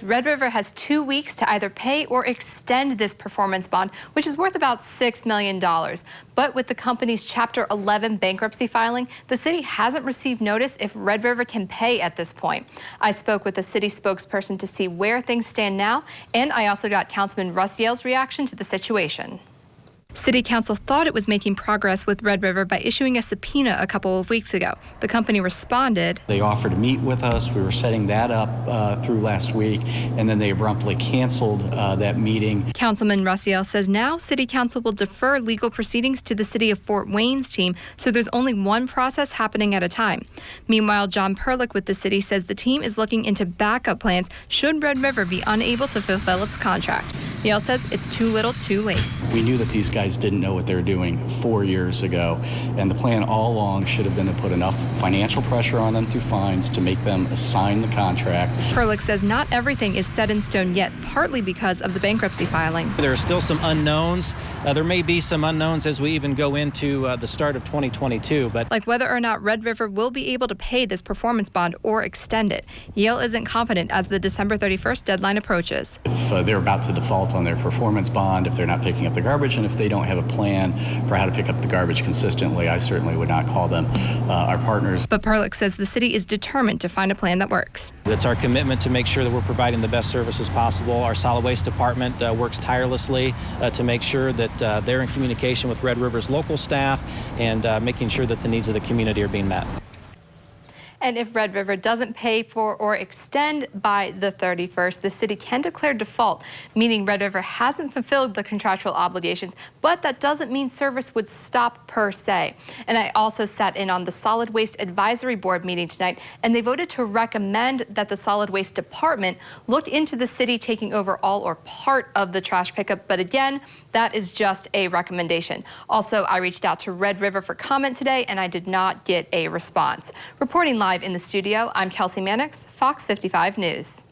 Red River has 2 weeks to either pay or extend this performance bond, which is worth about $6 million. But with the company's Chapter 11 bankruptcy filing, the city hasn't received notice if Red River can pay at this point. I spoke with the city spokesperson to see where things stand now, and I also got Councilman Russ Yale's reaction to the situation. City Council thought it was making progress with Red River by issuing a subpoena a couple of weeks ago. The company responded. They offered to meet with us. We were setting that up through last week, and then they abruptly canceled that meeting. Councilman Russ Yale says now City Council will defer legal proceedings to the City of Fort Wayne's team, so there's only one process happening at a time. Meanwhile, John Perlick with the city says the team is looking into backup plans should Red River be unable to fulfill its contract. Yale says it's too little too late. We knew that these guys didn't know what they were doing 4 years ago, and the plan all along should have been to put enough financial pressure on them through fines to make them sign the contract. Perlick says not everything is set in stone yet, partly because of the bankruptcy filing. There are still some unknowns. There may be some unknowns as we even go into the start of 2022. But like whether or not Red River will be able to pay this performance bond or extend it. Yale isn't confident as the December 31st deadline approaches. If they're about to default on their performance bond, if they're not picking up the garbage, and if they don't have a plan for how to pick up the garbage consistently, I certainly would not call them our partners. But Perlick says the city is determined to find a plan that works. It's our commitment to make sure that we're providing the best services possible. Our solid waste department works tirelessly to make sure that they're in communication with Red River's local staff and making sure that the needs of the community are being met. And if Red River doesn't pay for or extend by the 31st, the city can declare default, meaning Red River hasn't fulfilled the contractual obligations, but that doesn't mean service would stop per se. And I also sat in on the Solid Waste Advisory Board meeting tonight, and they voted to recommend that the Solid Waste Department look into the city taking over all or part of the trash pickup. But again, that is just a recommendation. Also, I reached out to Red River for comment today, and I did not get a response. Reporting live in the studio, I'm Kelsey Mannix, Fox 55 News.